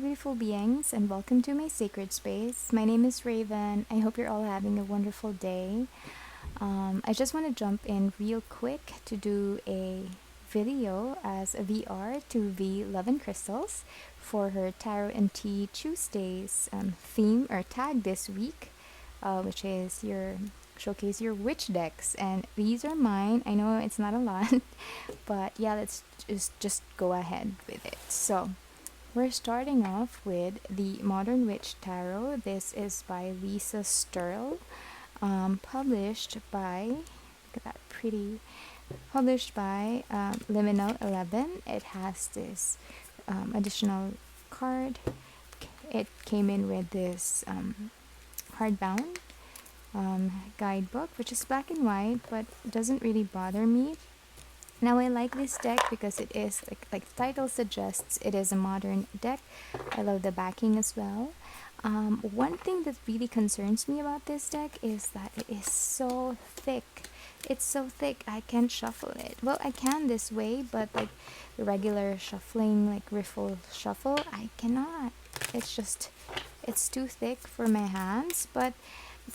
beautiful beings, and welcome to my sacred space. My name is Raven. I hope you're all having a wonderful day. I just want to jump in real quick to do a video as a VR to V Love and Crystals for her Tarot and Tea Tuesdays theme or tag this week, which is your showcase your witch decks. And these are mine. I know it's not a lot, but yeah, let's just go ahead with it. So we're starting off with the Modern Witch Tarot. This is by Lisa Sturl, published by, look at that pretty, published by Liminal 11. It has this additional card. It came in with this hardbound guidebook, which is black and white, but doesn't really bother me. Now I like this deck because it is, like the title suggests, it is a modern deck. I love the backing as well. One thing that really concerns me about this deck is that it is so thick. It's so thick, I can't shuffle it. Well, I can this way, but like the regular shuffling, like riffle shuffle, I cannot. It's too thick for my hands, but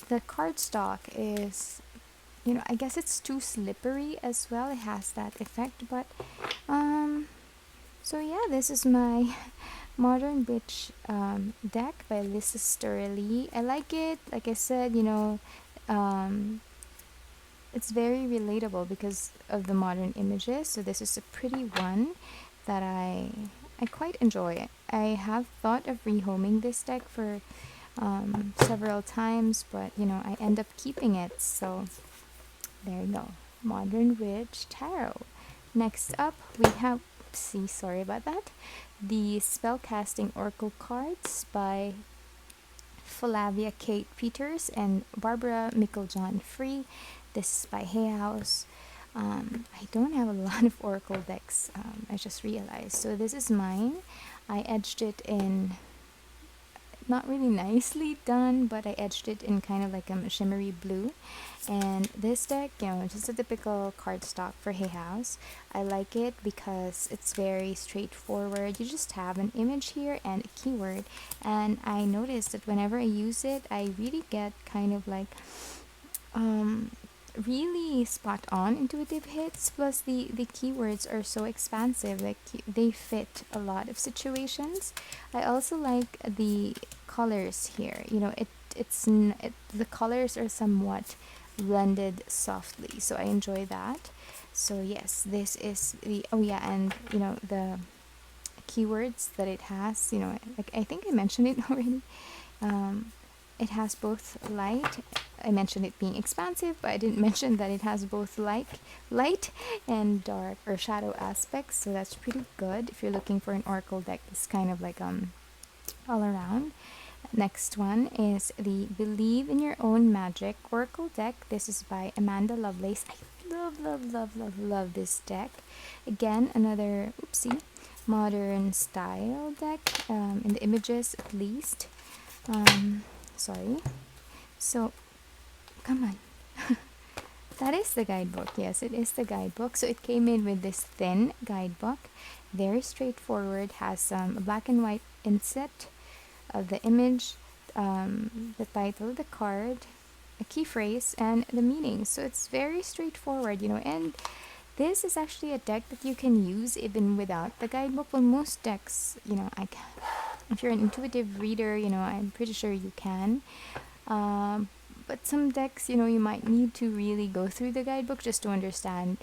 the cardstock is, I guess it's too slippery as well. It has that effect, but so yeah, this is my Modern Witch deck by Lisa Sturley. I like it. Like I said, it's very relatable because of the modern images. So this is a pretty one that I quite enjoy. I have thought of rehoming this deck for several times, but I end up keeping it. So there you go, Modern Witch Tarot. Next up, we have, sorry about that, the Spellcasting Oracle cards by Flavia Kate Peters and Barbara Micklejohn Free. This is by Hay House. I don't have a lot of Oracle decks, I just realized. So this is mine. I edged it in, not really nicely done, but I edged it in kind of like a shimmery blue. And this deck, just a typical cardstock for Hay House. I like it because it's very straightforward. You just have an image here and a keyword, and I noticed that whenever I use it, I really get kind of like really spot on intuitive hits. Plus the keywords are so expansive, like they fit a lot of situations. I also like the colors here. The colors are somewhat blended softly, so I enjoy that. So yes, this is the and the keywords that it has, like I think I mentioned it already. It has both light. I mentioned it being expansive, but I didn't mention that it has both light and dark or shadow aspects. So that's pretty good if you're looking for an oracle deck. It's kind of like all around. Next one is the Believe in Your Own Magic Oracle deck. This is by Amanda Lovelace. I love this deck. Again, another modern style deck, in the images at least. Sorry. So, come on. That is the guidebook. Yes, it is the guidebook. So it came in with this thin guidebook. Very straightforward. Has a black and white inset of the image, the title, the card, a key phrase, and the meaning. So it's very straightforward, and this is actually a deck that you can use even without the guidebook. Well, most decks, if you're an intuitive reader, I'm pretty sure you can. But some decks, you might need to really go through the guidebook just to understand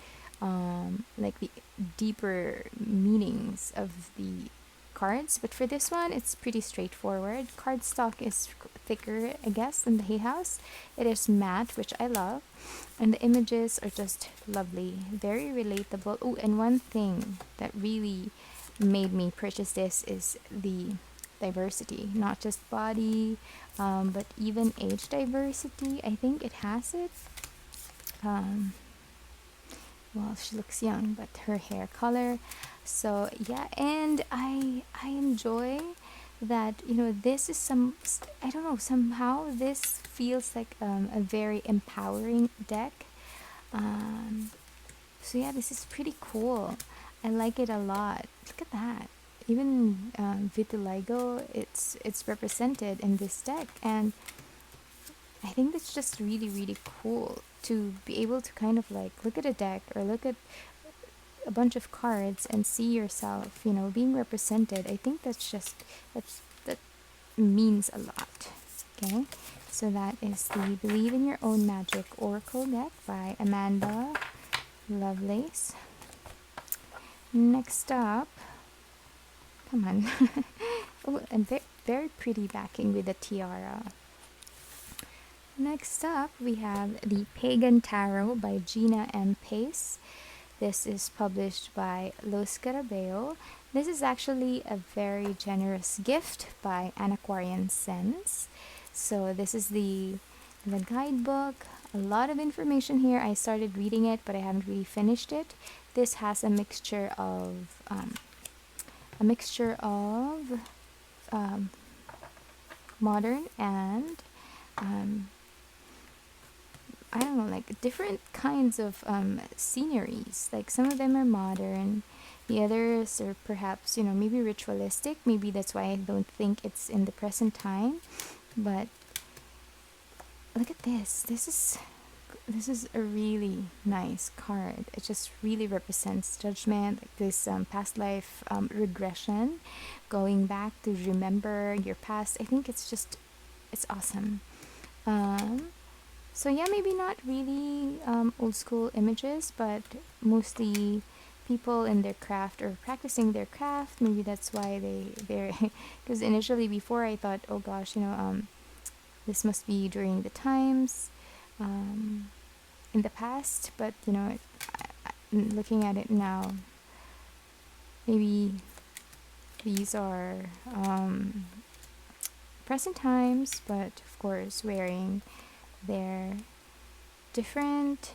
like the deeper meanings of the cards. But for this one, it's pretty straightforward. Cardstock is thicker, I guess, than the Hay House. It is matte, which I love, and the images are just lovely, very relatable. Oh, and one thing that really made me purchase this is the diversity, not just body, but even age diversity. I think it has it. Well, she looks young, but her hair color. So yeah, and I enjoy that, this is I don't know, somehow this feels like a very empowering deck. So yeah, this is pretty cool. I like it a lot. Look at that. even vitiligo, it's represented in this deck, and I think that's just really, really cool to be able to kind of like look at a deck or look at a bunch of cards and see yourself, being represented. I think that means a lot. Okay, so that is the Believe in Your Own Magic Oracle deck by Amanda Lovelace. Next up, come on. Oh, and very pretty backing with a tiara. Next up, we have the Pagan Tarot by Gina M. Pace. This is published by Los Carabeo. This is actually a very generous gift by Antiquarian Sense. So this is the guidebook. A lot of information here. I started reading it, but I haven't really finished it. This has a mixture of modern and I don't know, like different kinds of sceneries. Like some of them are modern, the others are perhaps, maybe ritualistic. Maybe that's why I don't think it's in the present time. But look at this. This is a really nice card. It just really represents judgment, like this past life regression, going back to remember your past. I think it's awesome. So yeah, maybe not really old school images, but mostly people in their craft or practicing their craft. Maybe that's why they're because initially before I thought, oh gosh, this must be during the times in the past, but looking at it now, maybe these are present times, but of course wearing their different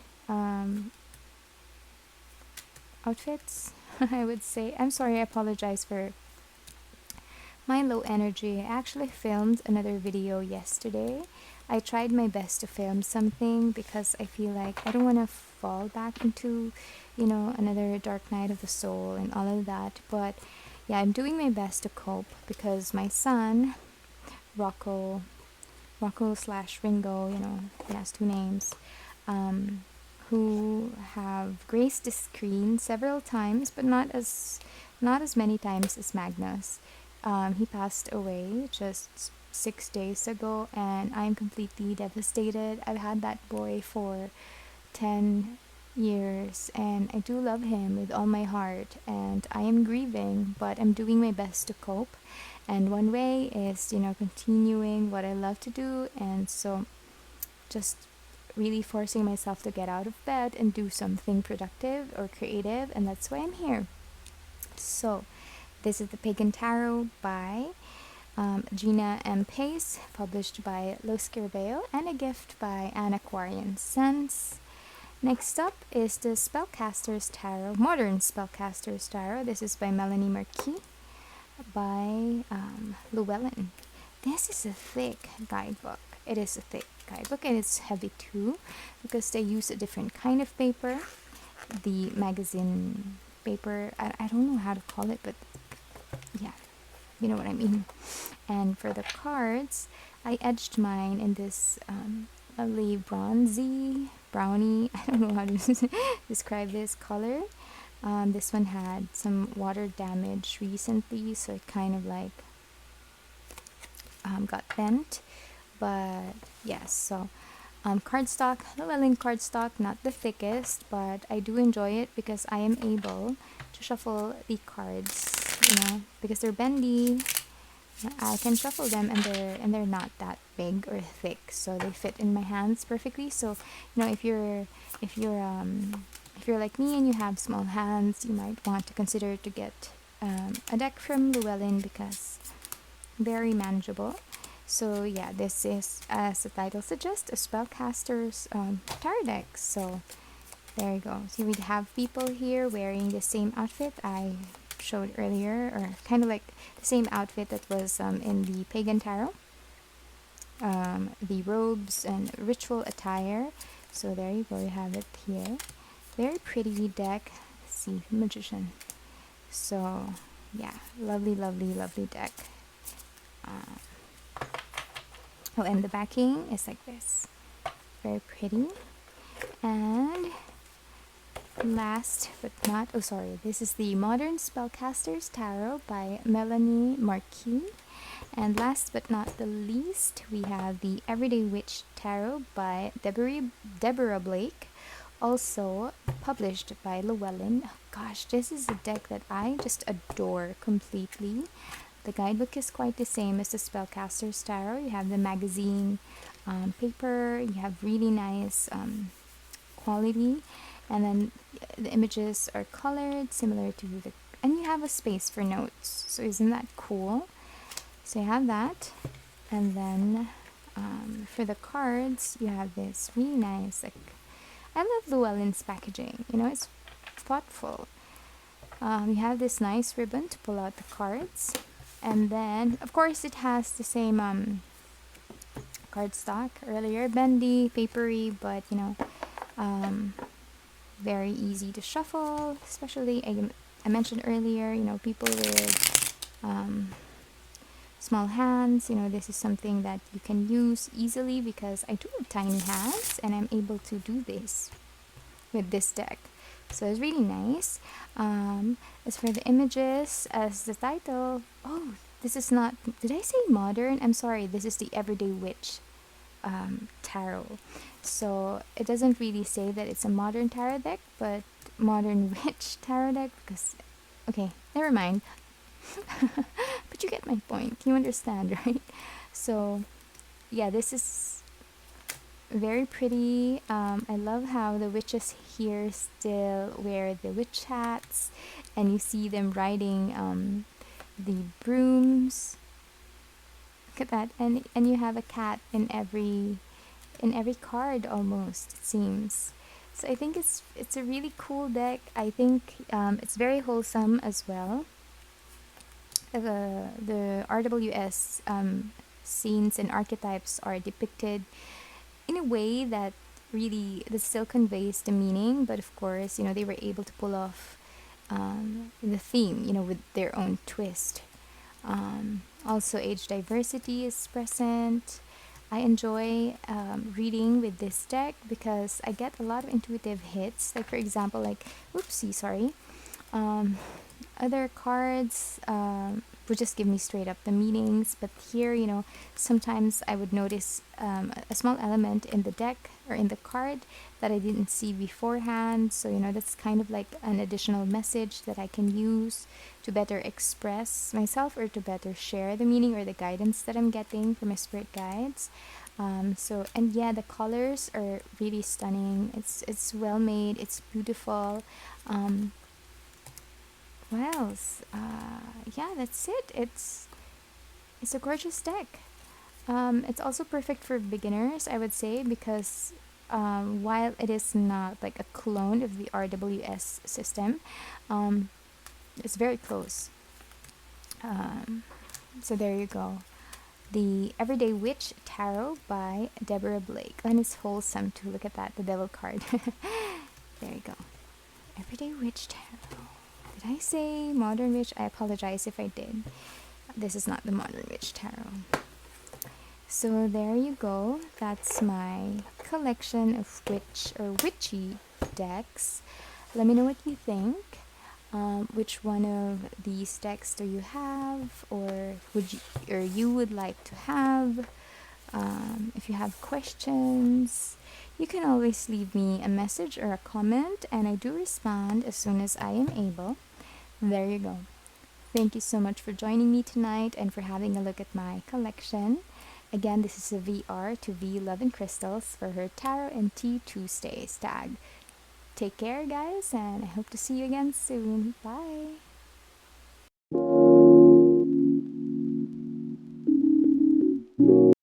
outfits. I would say. I'm sorry, I apologize for my low energy. I actually filmed another video yesterday. I tried my best to film something because I feel like I don't want to fall back into, another dark night of the soul and all of that. But yeah, I'm doing my best to cope because my son, Rocco / Ringo, he has two names, who have graced the screen several times, but not as many times as Magnus. He passed away just 6 days ago, and I'm completely devastated. I've had that boy for 10 years, and I do love him with all my heart, and I am grieving, but I'm doing my best to cope. And one way is, continuing what I love to do, and so just really forcing myself to get out of bed and do something productive or creative, and that's why I'm here. So, this is the Pagan Tarot by Gina M. Pace, published by Los Carabeo, and a gift by Antiquarian Sense. Next up is the Spellcaster's Tarot, Modern Spellcaster's Tarot. This is by Melanie Marquis, by Llewellyn. This is a thick guidebook. It is a thick guidebook, and it's heavy too because they use a different kind of paper. The magazine paper, I don't know how to call it, but yeah, you know what I mean. And for the cards, I edged mine in this lovely bronzy, brownie, I don't know how to describe this color. This one had some water damage recently, so it kind of like got bent. But yes, so cardstock, Llewellyn cardstock, not the thickest, but I do enjoy it because I am able to shuffle the cards, because they're bendy. I can shuffle them, and they're not that big or thick, so they fit in my hands perfectly. So if you're like me and you have small hands, you might want to consider to get a deck from Llewellyn because very manageable. So yeah, this is, as the title suggests, a Spellcaster's tarot deck. So there you go. So we have people here wearing the same outfit I showed earlier, or kind of like the same outfit that was in the Pagan Tarot. The robes and ritual attire. So there you go, you have it here. Very pretty deck. Let's see, Magician. So yeah, lovely, lovely, lovely deck. Uh, oh, and the backing is like this. Very pretty. And last but not, oh sorry, this is the Modern Spellcasters Tarot by Melanie Marquis. And last but not the least, we have the Everyday Witch Tarot by Deborah Blake, also published by Llewellyn. Oh, gosh, this is a deck that I just adore completely. The guidebook is quite the same as the Spellcaster's Tarot. You have the magazine paper, you have really nice quality, and then the images are colored similar to the, and you have a space for notes. So isn't that cool? So you have that, and then for the cards, you have this really nice, like, I love Llewellyn's packaging, you know, it's thoughtful. You have this nice ribbon to pull out the cards, and then, of course, it has the same cardstock earlier, bendy, papery, but, you know, very easy to shuffle, especially, I mentioned earlier, you know, people with small hands, you know, this is something that you can use easily because I do have tiny hands and I'm able to do this with this deck. So it's really nice. As for the images, as the title, oh, this is not, did I say modern? I'm sorry, this is the Everyday Witch tarot. So it doesn't really say that it's a modern tarot deck, but modern witch tarot deck because, okay, never mind. But you get my point. You understand, right? So, yeah, this is very pretty. I love how the witches here still wear the witch hats, and you see them riding the brooms. Look at that, and you have a cat in every card almost, it seems. So I think it's a really cool deck. I think it's very wholesome as well. The RWS scenes and archetypes are depicted in a way that still conveys the meaning, but of course, you know, they were able to pull off the theme, you know, with their own twist. Also, age diversity is present. I enjoy reading with this deck because I get a lot of intuitive hits. Like, for example, like, oopsie, sorry. Other cards would just give me straight up the meanings, but here, you know, sometimes I would notice a small element in the deck or in the card that I didn't see beforehand. So, you know, that's kind of like an additional message that I can use to better express myself or to better share the meaning or the guidance that I'm getting from my spirit guides. So, and yeah, the colors are really stunning. It's well made. It's beautiful. What else? Yeah, that's it. It's a gorgeous deck. It's also perfect for beginners, I would say, because while it is not like a clone of the RWS system, it's very close. So there you go. The Everyday Witch Tarot by Deborah Blake. And it's wholesome too. Look at that, the devil card. There you go. Everyday Witch Tarot. Did I say Modern Witch? I apologize if I did. This is not the Modern Witch Tarot. So there you go. That's my collection of witchy decks. Let me know what you think. Which one of these decks do you have, or you would like to have? If you have questions, you can always leave me a message or a comment, and I do respond as soon as I am able. There you go. Thank you so much for joining me tonight and for having a look at my collection. Again, this is a VR to V Love and Crystals for her Tarot and Tea Tuesdays tag. Take care, guys, and I hope to see you again soon. Bye!